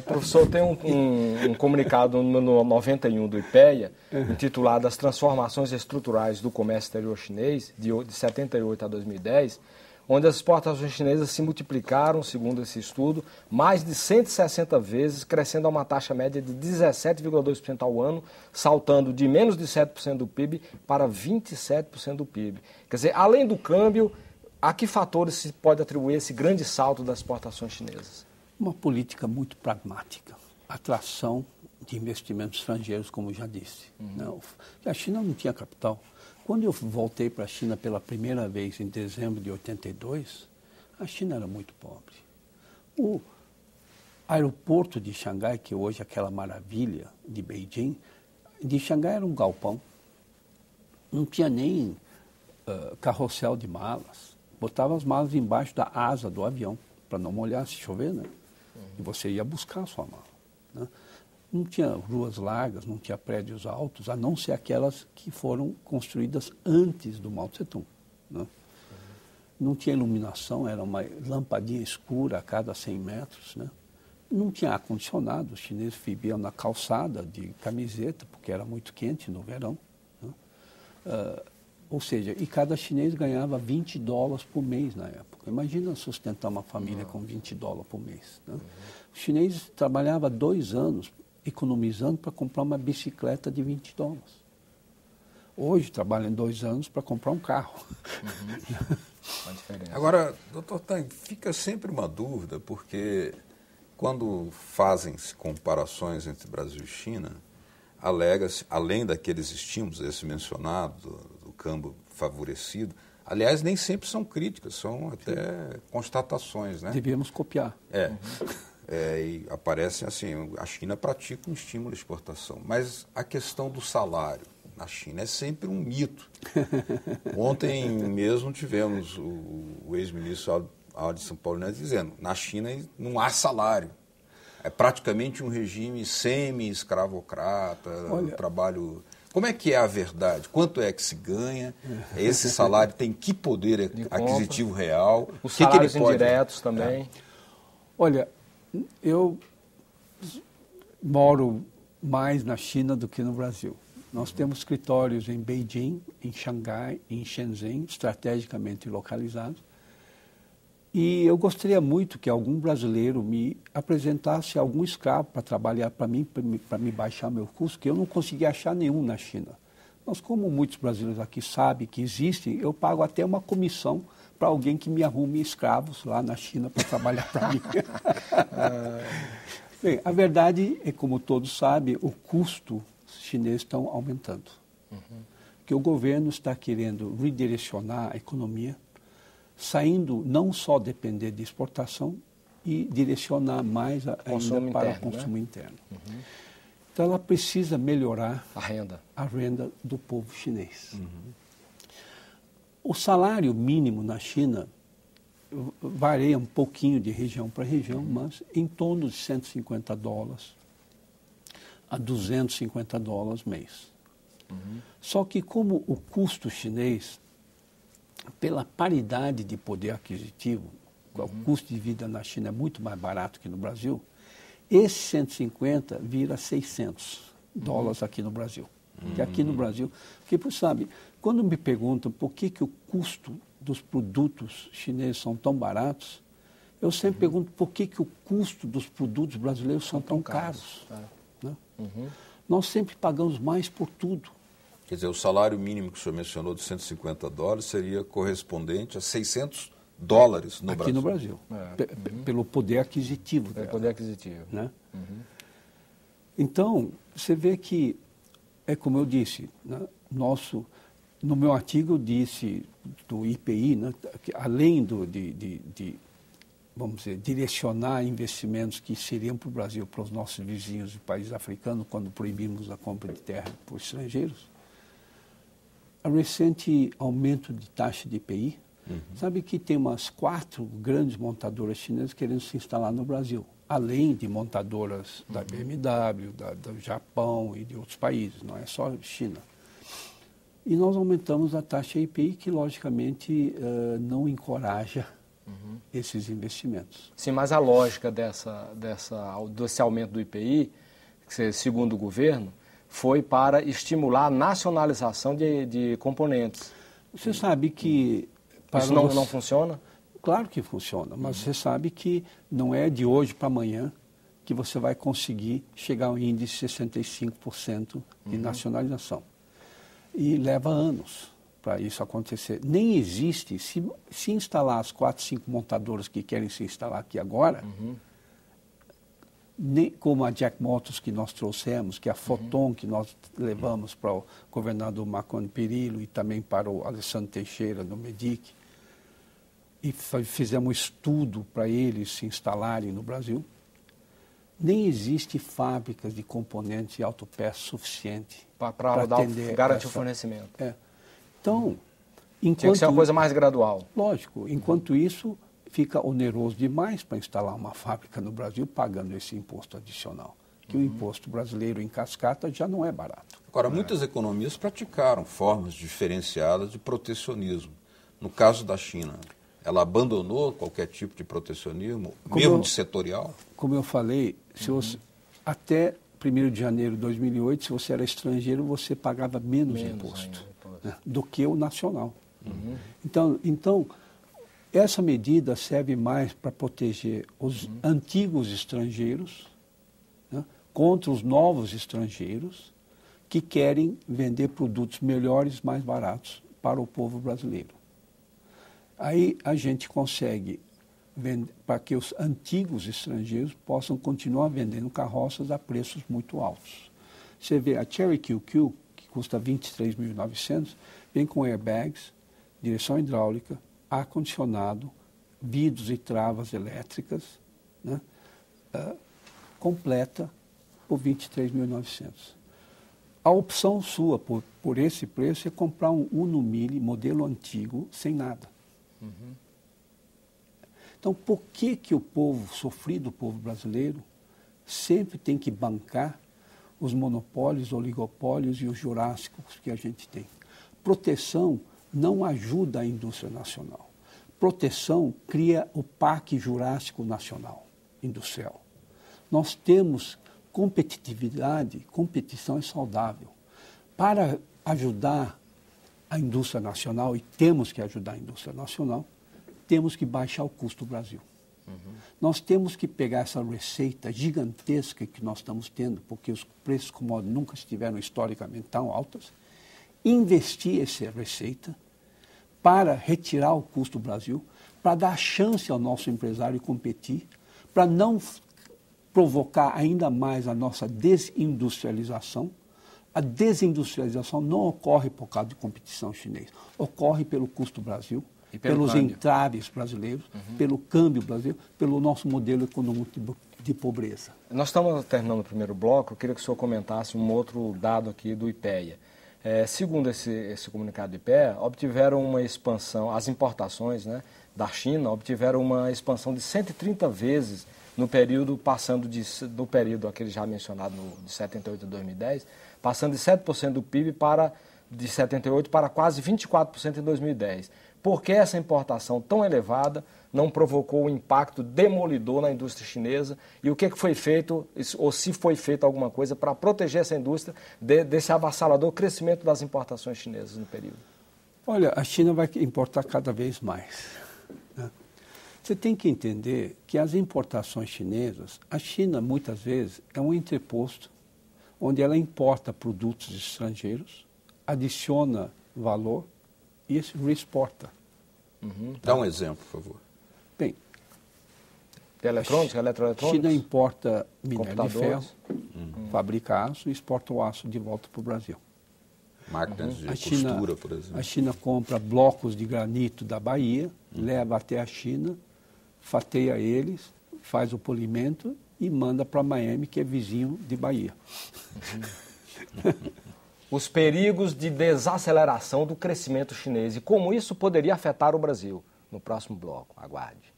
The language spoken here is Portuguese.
Professor, tem um comunicado no 91 do IPEA, intitulado As Transformações Estruturais do Comércio Exterior Chinês, de 78 a 2010, onde as exportações chinesas se multiplicaram, segundo esse estudo, mais de 160 vezes, crescendo a uma taxa média de 17,2% ao ano, saltando de menos de 7% do PIB para 27% do PIB. Quer dizer, além do câmbio, a que fatores se pode atribuir esse grande salto das exportações chinesas? Uma política muito pragmática, atração de investimentos estrangeiros, como já disse. Não, a China não tinha capital. Quando eu voltei para a China pela primeira vez em dezembro de 82, a China era muito pobre. O aeroporto de Xangai, que hoje é aquela maravilha de Beijing, de Xangai era um galpão. Não tinha nem carrossel de malas. Botava as malas embaixo da asa do avião, para não molhar se chover, né? E você ia buscar a sua mala, né? Não tinha ruas largas, não tinha prédios altos, a não ser aquelas que foram construídas antes do Mao Tse-tung, né? Não tinha iluminação, era uma lampadinha escura a cada 100 metros, né? Não tinha ar-condicionado, os chineses viviam na calçada de camiseta, porque era muito quente no verão, né? Ou seja, e cada chinês ganhava $20 por mês na época. Imagina sustentar uma família com $20 por mês, né? O chinês trabalhava 2 anos economizando para comprar uma bicicleta de $20. Hoje trabalham 2 anos para comprar um carro. Agora, doutor Tang, fica sempre uma dúvida, porque quando fazem-se comparações entre Brasil e China, alega-se, além daqueles estímulos, esse mencionado, do câmbio favorecido, aliás, nem sempre são críticas, são até constatações, né? Devíamos copiar. E aparecem assim, a China pratica um estímulo à exportação, mas a questão do salário na China é sempre um mito. Ontem mesmo tivemos o ex-ministro de São Paulo Neves dizendo, na China não há salário, é praticamente um regime semi-escravocrata, trabalho... Como é que é a verdade? Quanto é que se ganha? Esse salário tem que poder aquisitivo real? Os salários indiretos também. Olha, eu moro mais na China do que no Brasil. Nós temos escritórios em Beijing, em Xangai, em Shenzhen, estrategicamente localizados. E eu gostaria muito que algum brasileiro me apresentasse algum escravo para trabalhar para mim, para me baixar meu custo, que eu não consegui achar nenhum na China. Mas como muitos brasileiros aqui sabem que existem, eu pago até uma comissão para alguém que me arrume escravos lá na China para trabalhar para mim. Bem, a verdade é, como todos sabem, o custo chinês está aumentando. Que o governo está querendo redirecionar a economia, saindo não só depender de exportação e direcionar mais ainda para o consumo interno. Então ela precisa melhorar a renda do povo chinês. O salário mínimo na China varia um pouquinho de região para região, mas em torno de $150 a $250 mês. Só que como o custo chinês, pela paridade de poder aquisitivo, o custo de vida na China é muito mais barato que no Brasil, esse 150 vira $600 aqui no Brasil. Que aqui no Brasil, porque, sabe, quando me perguntam por que o custo dos produtos chineses são tão baratos, eu sempre pergunto por que o custo dos produtos brasileiros são tão caros. Né? Nós sempre pagamos mais por tudo. Quer dizer, o salário mínimo que o senhor mencionou de $150 seria correspondente a $600 no Brasil. Aqui no Brasil, pelo poder aquisitivo. Pelo poder aquisitivo. Né? Então, você vê que, é como eu disse, né, no meu artigo eu disse do IPI, né, que além de vamos dizer, direcionar investimentos que seriam para o Brasil, para os nossos vizinhos e países africanos, quando proibimos a compra de terra por estrangeiros, o recente aumento de taxa de IPI, sabe que tem umas 4 grandes montadoras chinesas querendo se instalar no Brasil, além de montadoras da BMW, do Japão e de outros países, não é só China. E nós aumentamos a taxa IPI, que logicamente não encoraja esses investimentos. Sim, mas a lógica desse aumento do IPI, segundo o governo, foi para estimular a nacionalização de componentes. Você sabe que... Isso não funciona? Claro que funciona, mas você sabe que não é de hoje para amanhã que você vai conseguir chegar ao índice de 65% de nacionalização. E leva anos para isso acontecer. Nem existe, se instalar as 4, 5 montadoras que querem se instalar aqui agora, nem como a Jack Motors que nós trouxemos, que é a Foton que nós levamos para o governador Marconi Perillo e também para o Alessandro Teixeira do Medic, e fizemos um estudo para eles se instalarem no Brasil, nem existe fábricas de componentes de autopeças suficiente para garantir o fornecimento. Então, tinha que ser uma coisa mais gradual. Lógico. Enquanto isso, fica oneroso demais para instalar uma fábrica no Brasil pagando esse imposto adicional. Que o imposto brasileiro em cascata já não é barato. Agora, muitas economias praticaram formas diferenciadas de protecionismo. No caso da China, ela abandonou qualquer tipo de protecionismo, mesmo de setorial? Como eu falei, até 1º de janeiro de 2008, se você era estrangeiro, você pagava menos imposto do que o nacional. Então, essa medida serve mais para proteger os antigos estrangeiros, né, contra os novos estrangeiros que querem vender produtos melhores, mais baratos para o povo brasileiro. Aí a gente consegue vender para que os antigos estrangeiros possam continuar vendendo carroças a preços muito altos. Você vê a Chery QQ, que custa R$ 23.900, vem com airbags, direção hidráulica, ar-condicionado, vidros e travas elétricas, né, completa por R$ 23.900. A opção sua por esse preço é comprar um Uno Mille modelo antigo sem nada. Então, por que o povo sofrido, o povo brasileiro, sempre tem que bancar os monopólios, oligopólios e os jurássicos que a gente tem? Proteção não ajuda a indústria nacional. Proteção cria o Parque Jurássico Nacional Industrial. Nós temos competitividade, competição é saudável. Para ajudar a indústria nacional, e temos que ajudar a indústria nacional, temos que baixar o custo do Brasil. Nós temos que pegar essa receita gigantesca que nós estamos tendo, porque os preços commodities nunca estiveram historicamente tão altos, investir essa receita para retirar o custo do Brasil, para dar chance ao nosso empresário competir, para não provocar ainda mais a nossa desindustrialização. A desindustrialização não ocorre por causa de competição chinesa, ocorre pelo custo do Brasil, pelos entraves brasileiros, pelo câmbio brasileiro, pelo nosso modelo econômico de pobreza. Nós estamos terminando o primeiro bloco, eu queria que o senhor comentasse um outro dado aqui do IPEA. Segundo esse comunicado do IPEA, obtiveram uma expansão, as importações, né, da China obtiveram uma expansão de 130 vezes no período, passando do período aquele já mencionado de 78 a 2010, passando de 7% do PIB de 78 para quase 24% em 2010. Por que essa importação tão elevada não provocou um impacto demolidor na indústria chinesa? E o que foi feito, ou se foi feito alguma coisa, para proteger essa indústria desse avassalador crescimento das importações chinesas no período? Olha, a China vai importar cada vez mais, né? Você tem que entender que as importações chinesas, a China muitas vezes é um entreposto onde ela importa produtos estrangeiros, adiciona valor e reexporta. Dá um exemplo, por favor. Bem, eletrônicos, eletroeletrônicos? A China importa minério de ferro, fabrica aço e exporta o aço de volta para o Brasil. Máquinas de costura, por exemplo. A China compra blocos de granito da Bahia, leva até a China, fatiia eles, faz o polimento e manda para Miami, que é vizinho de Bahia. Os perigos de desaceleração do crescimento chinês e como isso poderia afetar o Brasil. No próximo bloco, aguarde.